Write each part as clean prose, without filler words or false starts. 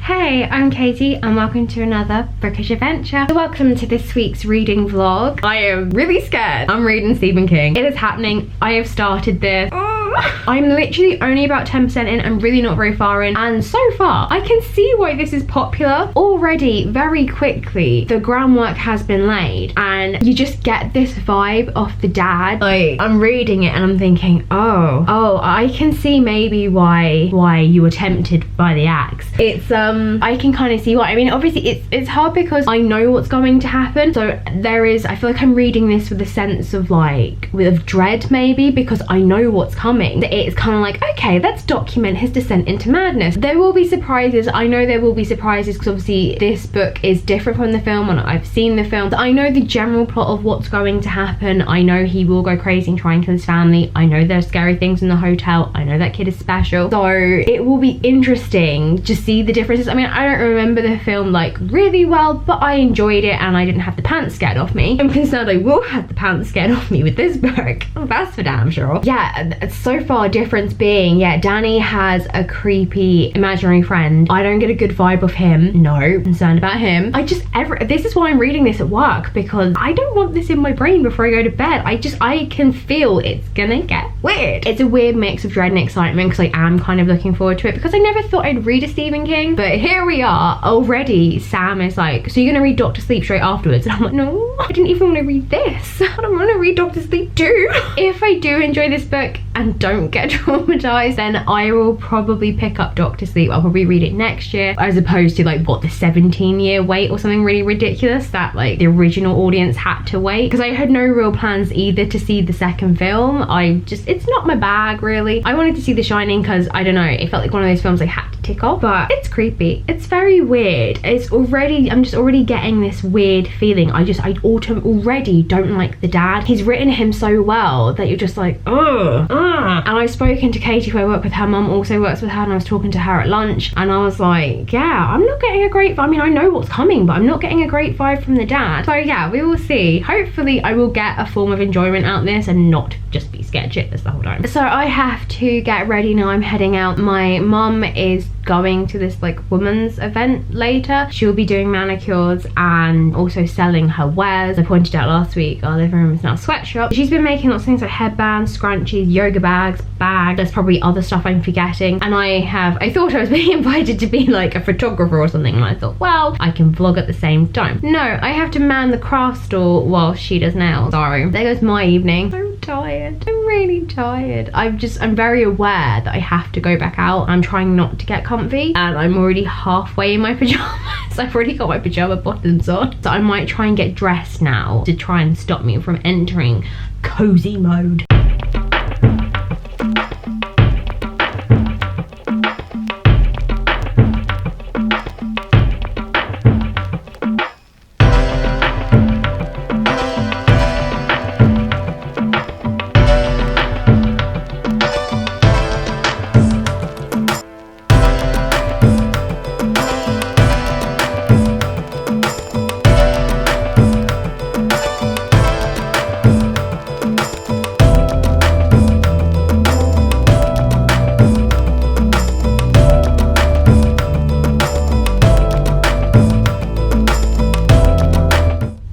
Hey, I'm Katie and welcome to another bookish adventure. So welcome to this week's reading vlog. I am really scared. I'm reading Stephen King. It is happening. I have started this. I'm literally only about 10% in. I'm really not very far in, and so far I can see why this is popular. Already very quickly the groundwork has been laid and you just get this vibe off the dad. Like, I'm reading it and I'm thinking, oh, I can see maybe why you were tempted by the axe. It's I can kind of see what I mean. Obviously it's hard because I know what's going to happen, so I feel like I'm reading this with a sense of like with dread maybe, because I know what's coming. It's kind of like, okay, let's document his descent into madness. There will be surprises. I know there will be surprises because obviously this book is different from the film and I've seen the film. I know the general plot of what's going to happen. I know he will go crazy and try and kill his family. I know there's scary things in the hotel. I know that kid is special. So it will be interesting to see the differences. I mean, I don't remember the film like really well, but I enjoyed it and I didn't have the pants scared off me. I'm concerned I will have the pants scared off me with this book. Oh, that's for damn sure. Yeah, so far difference being, yeah, Danny has a creepy imaginary friend. I don't get a good vibe of him. No, concerned about him. This is why I'm reading this at work, because I don't want this in my brain before I go to bed. I can feel it's gonna get weird. It's a weird mix of dread and excitement because I am kind of looking forward to it, because I never thought I'd read a Stephen King, but here we are. Already Sam is like, so you're gonna read Dr. Sleep straight afterwards? And I'm like, no, I didn't even want to read this. I don't want to read Dr. Sleep too. If I do enjoy this book and don't get traumatized, then I will probably pick up Dr. Sleep. I'll probably read it next year, as opposed to like what, the 17-year wait or something really ridiculous that like the original audience had to wait, because I had no real plans either to see the second film. It's not my bag really. I wanted to see The Shining because I don't know, it felt like one of those films I had to tick off, but it's creepy. It's very weird. I'm just already getting this weird feeling. I already don't like the dad. He's written him so well that you're just like, ugh. And I've spoken to Katie, who I work with. Her mum also works with her, and I was talking to her at lunch and I was like, yeah, I'm not getting a great vibe. I mean, I know what's coming, but I'm not getting a great vibe from the dad. So yeah, we will see. Hopefully I will get a form of enjoyment out of this and not just be scared shitless the whole time. So I have to get ready now. I'm heading out. My mum is going to this like women's event later. She'll be doing manicures and also selling her wares. I pointed out last week our living room is now a sweatshop. She's been making lots of things like headbands, scrunchies, yoga bags. There's probably other stuff I'm forgetting, and I thought I was being invited to be like a photographer or something, and I thought, well, I can vlog at the same time. No, I have to man the craft store while she does nails. So there goes my evening. I'm tired. I'm really tired. I'm very aware that I have to go back out. I'm trying not to get comfy, and I'm already halfway in my pajamas. I've already got my pajama bottoms on, so I might try and get dressed now to try and stop me from entering cozy mode.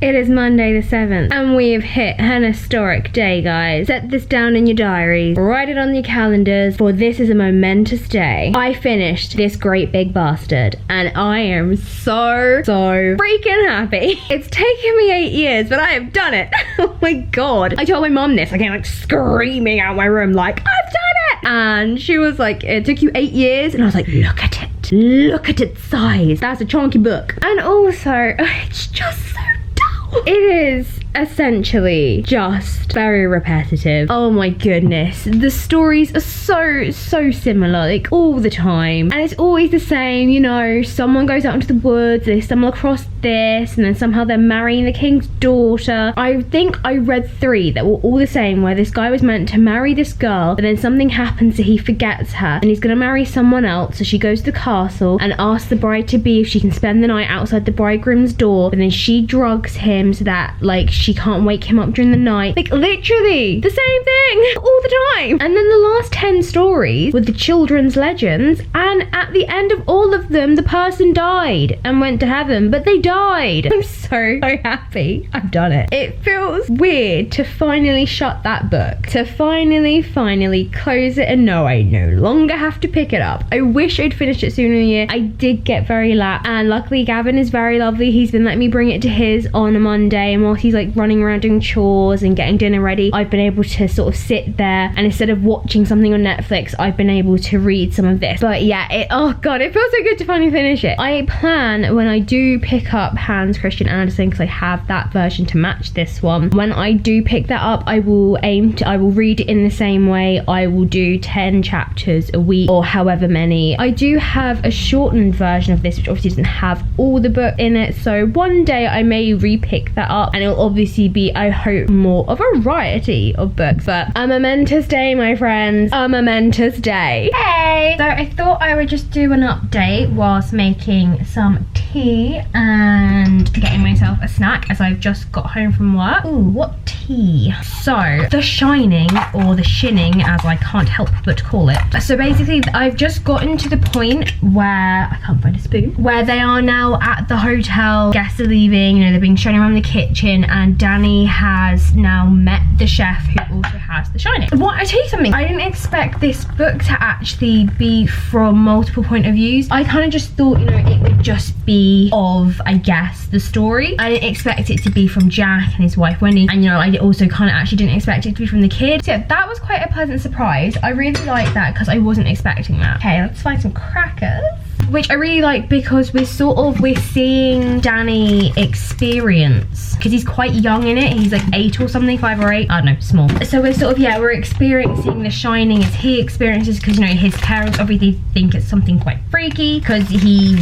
It is Monday the 7th and we have hit an historic day, guys. Set this down in your diaries, write it on your calendars, for this is a momentous day. I finished this great big bastard and I am so freaking happy. It's taken me 8 years, but I have done it. Oh my god. I told my mom this, I came like screaming out my room like, I've done it! And she was like, it took you 8 years? And I was like, look at it. Look at its size. That's a chunky book. And also, it's just so it is essentially just very repetitive. Oh my goodness, the stories are so similar, like all the time, and it's always the same. You know, someone goes out into the woods, they stumble across this, and then somehow they're marrying the king's daughter. I think I read 3 that were all the same, where this guy was meant to marry this girl, but then something happens so he forgets her and he's gonna marry someone else. So she goes to the castle and asks the bride to be if she can spend the night outside the bridegroom's door, but then she drugs him so that like she can't wake him up during the night. Like literally the same thing all the time. And then the last 10 stories were the children's legends, and at the end of all of them the person died and went to heaven, but they died. I'm so happy I've done it. It feels weird to finally shut that book, to finally close it and know I no longer have to pick it up. I wish I'd finished it sooner in the year. I did get very lax, and luckily Gavin is very lovely. He's been letting me bring it to his on a Monday, and whilst he's like running around doing chores and getting dinner ready, I've been able to sort of sit there, and instead of watching something on Netflix, I've been able to read some of this. But yeah, oh god, it feels so good to finally finish it. I plan, when I do pick up Hans Christian Andersen, because I have that version to match this one, when I do pick that up, I will read it in the same way. I will do 10 chapters a week, or however many. I do have a shortened version of this, which obviously doesn't have all the book in it, so one day I may re-pick that up, and it'll obviously be, I hope, more of a variety of books. But a momentous day, my friends, a momentous day. Hey! So I thought I would just do an update whilst making some tea and getting myself a snack, as I've just got home from work. Ooh, what tea? So, The Shining, or The Shinning, as I can't help but call it. So basically, I've just gotten to the point where, I can't find a spoon, where they are now at the hotel, guests are leaving, you know, they're being shown around the kitchen, and Danny has now met the chef who also has The Shining. What, I tell you something, I didn't expect this book to actually be from multiple point of views. I kind of just thought, you know, it would just be of, I guess, the story. I didn't expect it to be from Jack and his wife Wendy, and you know, I also kind of actually didn't expect it to be from the kid. So yeah, that was quite a pleasant surprise. I really like that because I wasn't expecting that. Okay, let's find some crackers. Which I really like, because we're seeing Danny experience, because he's quite young in it, he's like 8 or something, 5 or 8, I don't know, small. So we're sort of, yeah, we're experiencing The Shining as he experiences, because you know, his parents obviously think it's something quite freaky, because he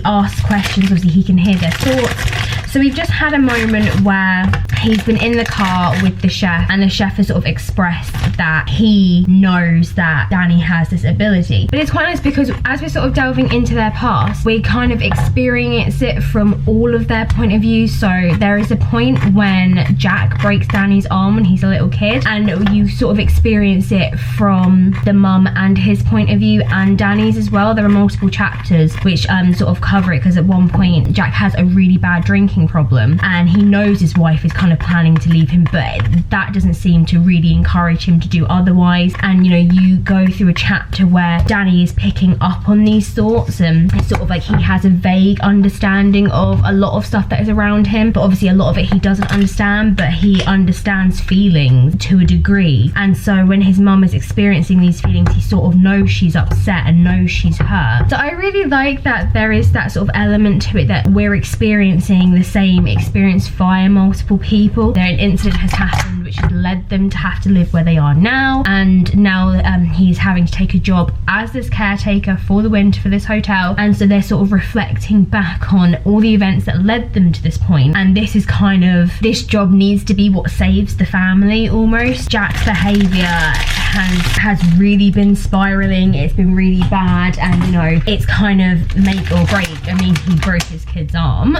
asks questions, obviously he can hear their thoughts. So we've just had a moment where he's been in the car with the chef, and the chef has sort of expressed that he knows that Danny has this ability. But it's quite nice because as we're sort of delving into their past, we kind of experience it from all of their point of view. So there is a point when Jack breaks Danny's arm when he's a little kid, and you sort of experience it from the mum and his point of view, and Danny's as well. There are multiple chapters which sort of cover it, because at one point Jack has a really bad drinking problem, and he knows his wife is kind of planning to leave him, but that doesn't seem to really encourage him to do otherwise. And you know, you go through a chapter where Danny is picking up on these thoughts, and it's sort of like he has a vague understanding of a lot of stuff that is around him, but obviously a lot of it he doesn't understand, but he understands feelings to a degree. And so when his mum is experiencing these feelings, he sort of knows she's upset and knows she's hurt. So I really like that there is that sort of element to it, that we're experiencing the same experience via multiple people. There an incident has happened which has led them to have to live where they are now, and now he's having to take a job as this caretaker for the winter for this hotel, and so they're sort of reflecting back on all the events that led them to this point. And this is kind of, this job needs to be what saves the family almost. Jack's behaviour has really been spiraling, it's been really bad, and you know, it's kind of make or break. I mean, he broke his kid's arm.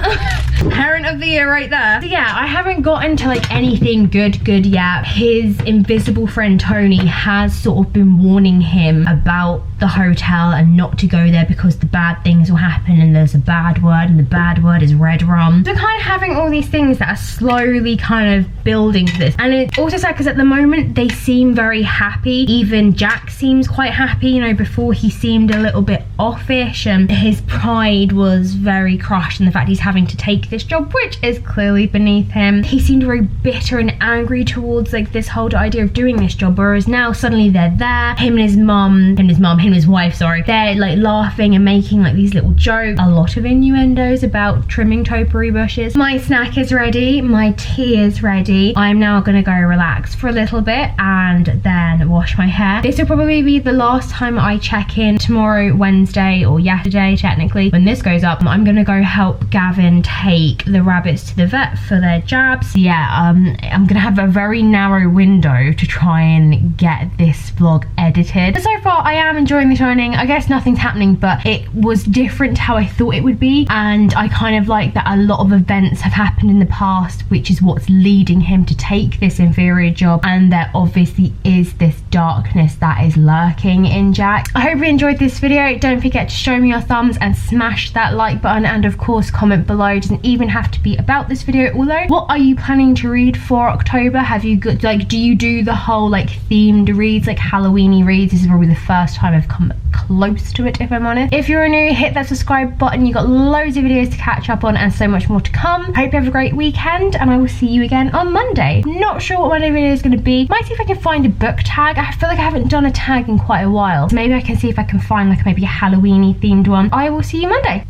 Parent of the year right there. So yeah, I haven't gotten to like anything good yet. His invisible friend Tony has sort of been warning him about the hotel and not to go there because the bad things will happen, and there's a bad word, and the bad word is red rum. So kind of having all these things that are slowly kind of building to this. And it's also sad because at the moment they seem very happy. Even Jack seems quite happy. You know, before he seemed a little bit offish, and his pride was very crushed in the fact he's having to take this job, which is clearly beneath him. He seemed very bitter and angry towards like this whole idea of doing this job, whereas now suddenly they're there, him and his wife, sorry, they're like laughing and making like these little jokes, a lot of innuendos about trimming topiary bushes. My snack is ready, my tea is ready. I'm now gonna go relax for a little bit and then wash my hair. This will probably be the last time I check in. Tomorrow, Wednesday, or yesterday technically, when this goes up, I'm gonna go help Gavin take the rabbits to the vet for their jabs. Yeah, I'm gonna have a very narrow window to try and get this vlog edited. But so far I am enjoying The Shining. I guess nothing's happening, but it was different to how I thought it would be, and I kind of like that a lot of events have happened in the past, which is what's leading him to take this inferior job, and there obviously is this darkness that is lurking in Jack. I hope you enjoyed this video. Don't forget to show me your thumbs and smash that like button, and of course comment below. It doesn't even have to be about this video. Although, what are you planning to read for October? Have you got, like, do you do the whole like themed reads, like Halloweeny reads? This is probably the first time I've come close to it, if I'm honest. If you're new, hit that subscribe button. You got loads of videos to catch up on and so much more to come. Hope you have a great weekend, and I will see you again on Monday. Not sure what Monday video is going to be. Might see if I can find a book tag. I feel like I haven't done a tag in quite a while, so maybe I can see if I can find like maybe a Halloweeny themed one. I will see you Monday.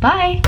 Bye.